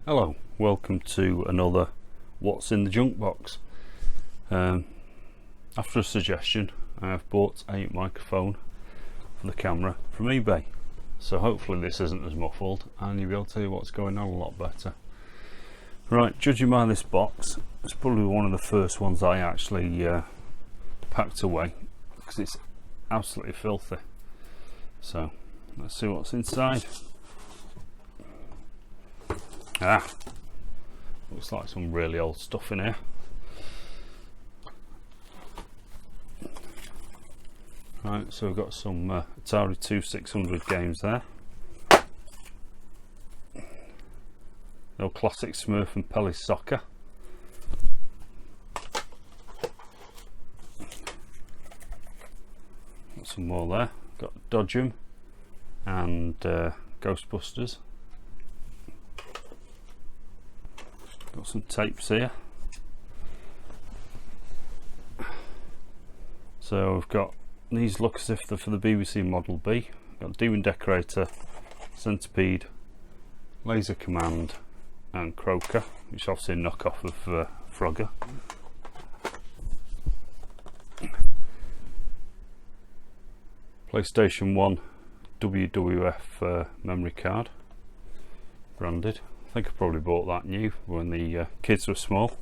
Hello, welcome to another What's in the Junk Box. After a suggestion, I have bought a microphone for the camera from eBay, so hopefully this isn't as muffled and you'll be able to hear what's going on a lot better. Right, judging by this box, it's probably one of the first ones I actually packed away because it's absolutely filthy. So let's see what's inside. Looks like some really old stuff in here. Right, so we've got some Atari 2600 games there. The old classic Smurf and Pele Soccer. Got some more there. Got Dodgem and Ghostbusters. Got some tapes here. So we've got these look as if they're for the BBC Model B. Got Demon Decorator, Centipede, Laser Command and Croaker, which is obviously a knockoff of Frogger. PlayStation 1 WWF memory card, branded. I think I probably bought that new when the kids were small.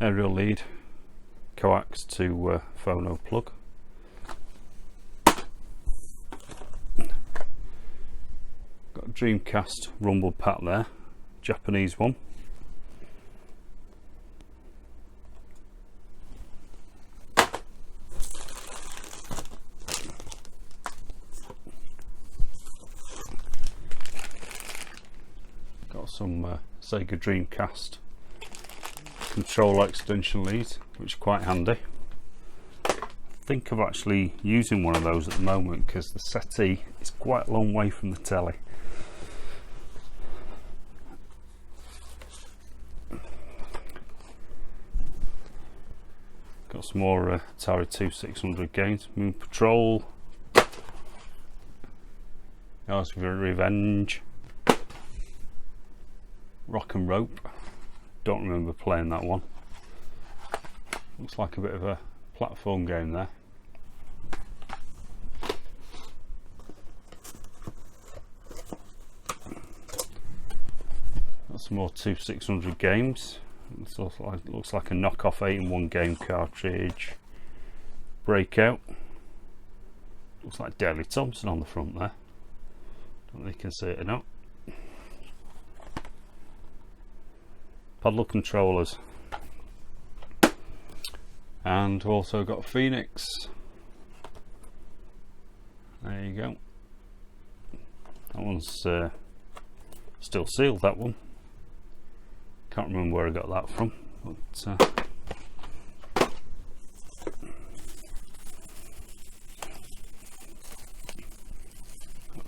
Aerial lead, coax to phono plug. Got a Dreamcast rumble pack there, Japanese one. Some Sega Dreamcast controller extension leads, which are quite handy. I think of actually using one of those at the moment because the settee is quite a long way from the telly. Got some more Atari 2600 games. Moon Patrol, Yard's Revenge, Rock and Rope. Don't remember playing that one. Looks like a bit of a platform game there. Got some more 2600 games. Looks like a knockoff 8-in-1 game cartridge. Breakout. Looks like Daley Thompson on the front there. Don't know if you can see it or not. Paddle controllers, and also got Phoenix. There you go. That one's still sealed, that one. Can't remember where I got that from, but a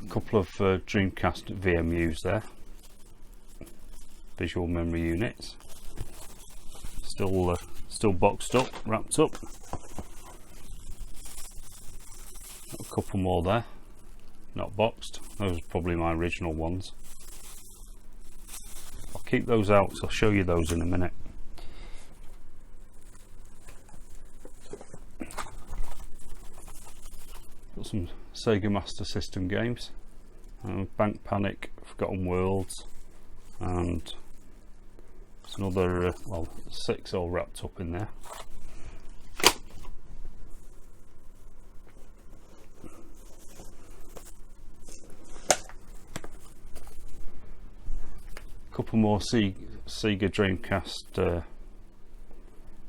couple of Dreamcast VMUs there. Visual memory units, still boxed up, wrapped up. Got a couple more there, not boxed. Those are probably my original ones. I'll keep those out, so I'll show you those in a minute. Got some Sega Master System games, Bank Panic, Forgotten Worlds, and there's another, well, 6 all wrapped up in there. Couple more Sega Dreamcast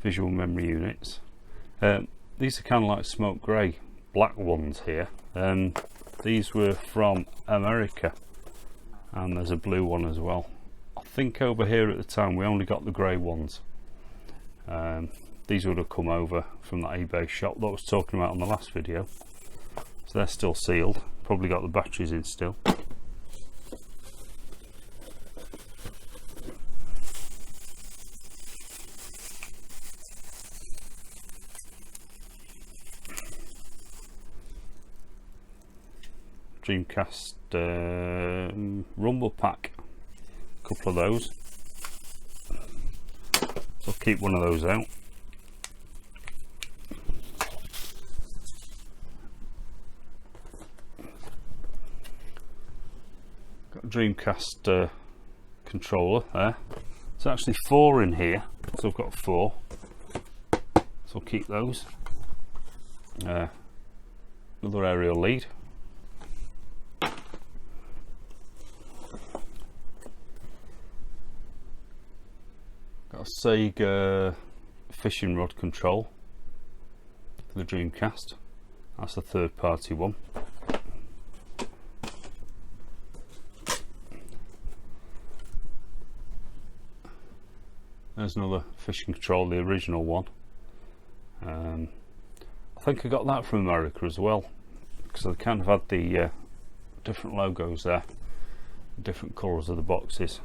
visual memory units. These are kind of like smoke grey, black ones here. These were from America, and there's a blue one as well. I think over here at the time we only got the grey ones. these would have come over from that eBay shop that I was talking about on the last video. So they're still sealed, probably got the batteries in still. Dreamcast rumble pack, a couple of those, so I'll keep one of those out. Got a Dreamcast controller there. There's actually 4 in here, so I've got 4, so I'll keep those. Another aerial lead. Got a Sega fishing rod control for the Dreamcast. That's a third-party one. There's another fishing control, the original one. I think I got that from America as well, because they kind of had the different logos there, different colours of the boxes.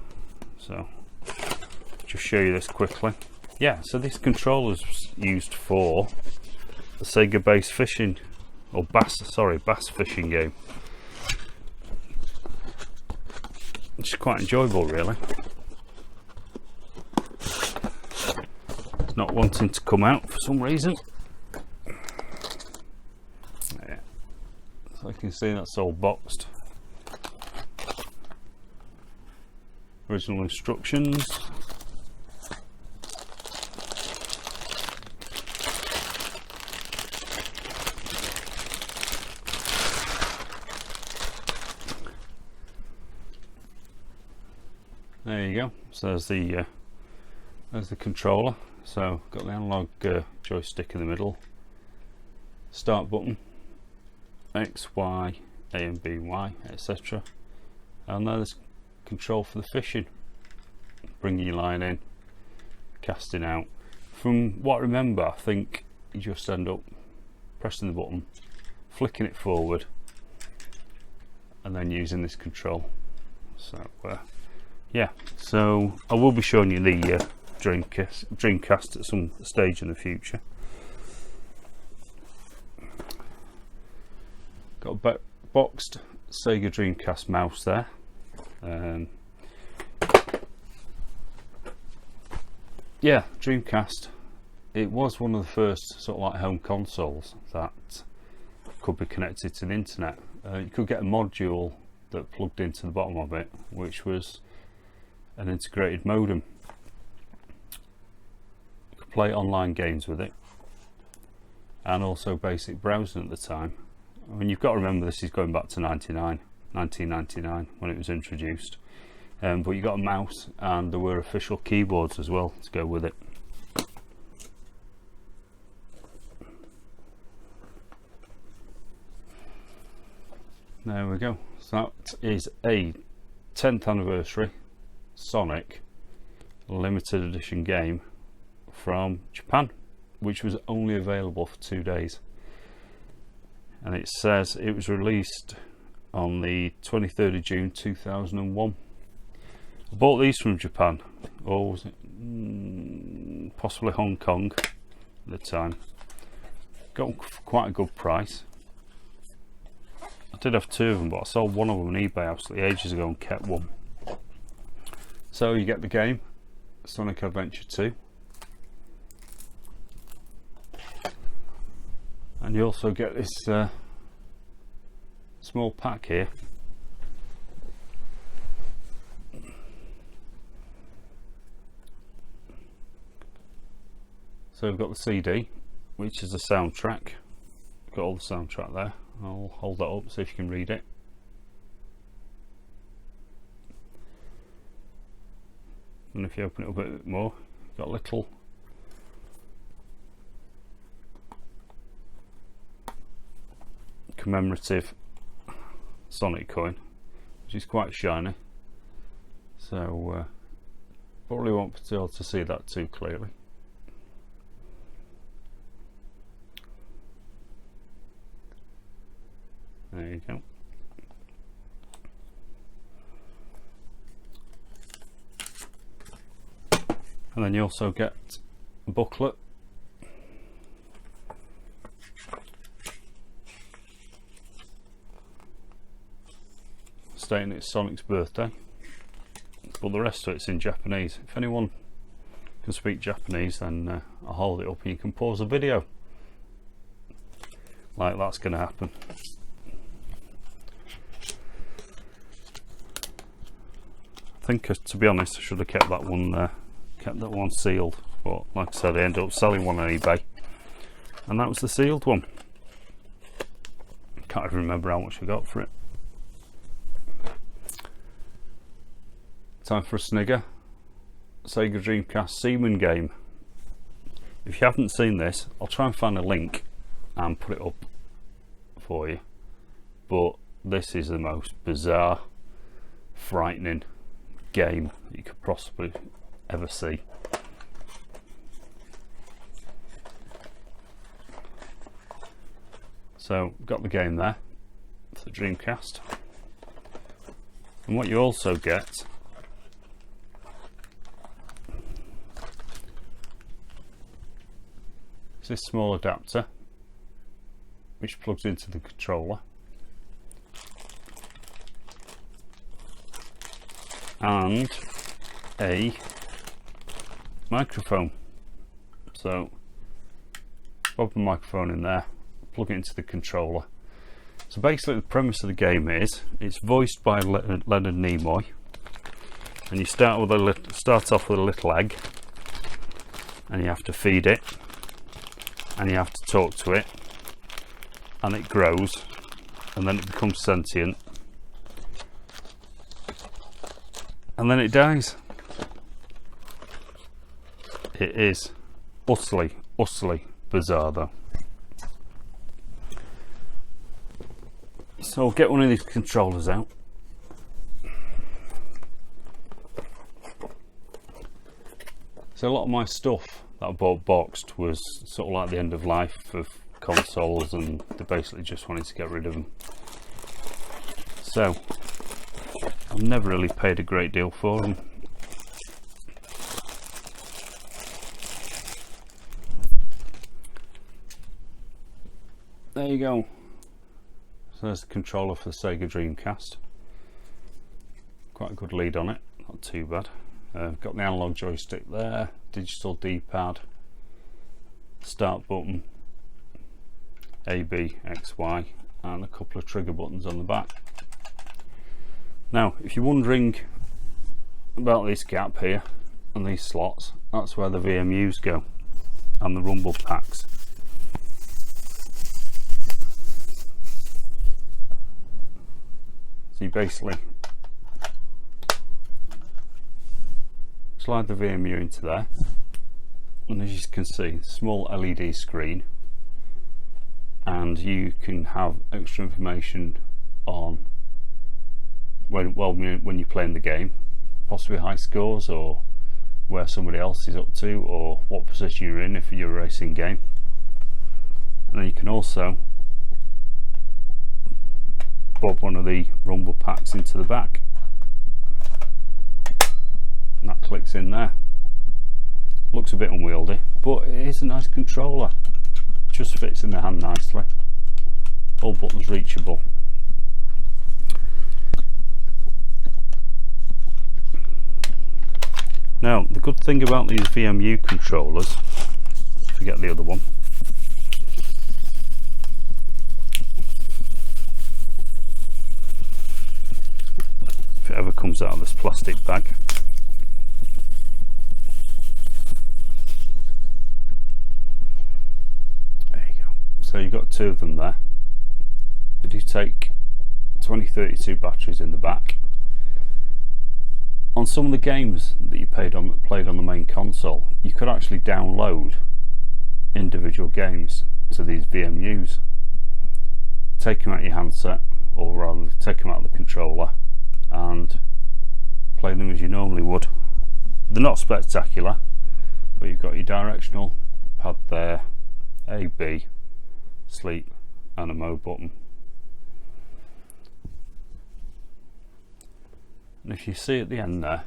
So just show you this quickly. Yeah, so this controller is used for the Sega based fishing, or bass fishing game, which is quite enjoyable really. It's not wanting to come out for some reason. Yeah. So you can see that's all boxed. Original instructions. There you go. So there's the controller. So got the analog joystick in the middle, start button, X, Y, A and B, Y, etc. And there's control for the fishing, bringing your line in, casting out. From what I remember, I think you just end up pressing the button, flicking it forward, and then using this control. So yeah, so I will be showing you the Dreamcast at some stage in the future. Got a boxed Sega Dreamcast mouse there. Yeah, Dreamcast, it was one of the first sort of like home consoles that could be connected to the internet. You could get a module that plugged into the bottom of it, which was an integrated modem. You could play online games with it, and also basic browsing at the time. I mean, you've got to remember this is going back to 1999 when it was introduced. But you got a mouse, and there were official keyboards as well to go with it. There we go. So that is a 10th anniversary Sonic limited edition game from Japan, which was only available for 2 days. And it says it was released on the 23rd of June 2001. I bought these from Japan, or was it possibly Hong Kong at the time. Got them for quite a good price. I did have 2 of them, but I sold one of them on eBay absolutely ages ago and kept one. So you get the game, Sonic Adventure 2. And you also get this small pack here. So we've got the CD, which is a soundtrack. Got all the soundtrack there. I'll hold that up, see if you can read it. And if you open it up a bit more, you've got a little commemorative Sonic coin, which is quite shiny. So probably won't be able to see that too clearly. There you go. And then you also get a booklet stating it's Sonic's birthday, but the rest of it's in Japanese. If anyone can speak Japanese, then I'll hold it up and you can pause the video. Like that's going to happen. I think, to be honest, I should have kept that one sealed, but like I said, I ended up selling one on eBay, and that was the sealed one. Can't even remember how much I got for it. Time for a snigger. Sega Dreamcast Seaman game. If you haven't seen this, I'll try and find a link and put it up for you, but this is the most bizarre, frightening game that you could possibly ever see. So got the game there, it's the Dreamcast, and what you also get is this small adapter which plugs into the controller, and a microphone. So pop the microphone in there, plug it into the controller. So basically the premise of the game is it's voiced by Leonard Nimoy, and you start off with a little egg, and you have to feed it, and you have to talk to it, and it grows, and then it becomes sentient, and then it dies. It is utterly bizarre though. So I'll get one of these controllers out. So a lot of my stuff that I bought boxed was sort of like the end of life of consoles, and they basically just wanted to get rid of them. So I've never really paid a great deal for them. There you go. So there's the controller for the Sega Dreamcast. Quite a good lead on it, not too bad. Got the analog joystick there, digital D-pad, start button, A, B, X, Y, and a couple of trigger buttons on the back. Now, if you're wondering about this gap here and these slots, that's where the VMUs go, and the rumble packs. So you basically slide the VMU into there, and as you can see, small LED screen, and you can have extra information on when you're playing the game, possibly high scores, or where somebody else is up to, or what position you're in if you're a racing game. And then you can also bob one of the rumble packs into the back, and that clicks in there. Looks a bit unwieldy, but it is a nice controller, just fits in the hand nicely, all buttons reachable. Now the good thing about these VMU controllers, forget the other one, if it ever comes out of this plastic bag, there you go. So you've got two of them there. They do take 2032 batteries in the back. On some of the games that you played on the main console, you could actually download individual games to these VMUs, take them out of your handset, or rather take them out of the controller and play them as you normally would. They're not spectacular, but you've got your directional pad there, A, B, sleep, and a mode button. and if you see at the end there,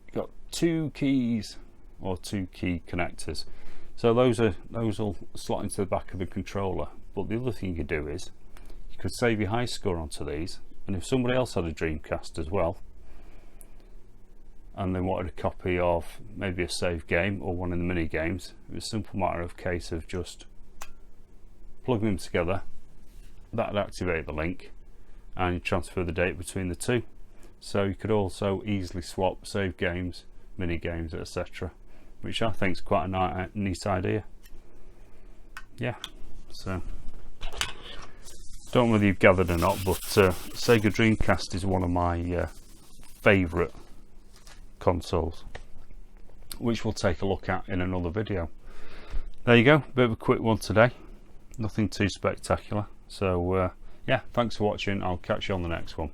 you've got 2 keys or 2 key connectors. So those will slot into the back of the controller. But the other thing you could do is you could save your high score onto these, and if somebody else had a Dreamcast as well and they wanted a copy of maybe a save game or one of the mini games, it was a simple matter of case of just plugging them together. That'd activate the link and you transfer the data between the two. So you could also easily swap save games, mini games, etc., which I think is quite a neat idea. Yeah, so don't know whether you've gathered or not, but Sega Dreamcast is one of my favourite consoles, which we'll take a look at in another video. There you go, bit of a quick one today, nothing too spectacular. So yeah, thanks for watching. I'll catch you on the next one.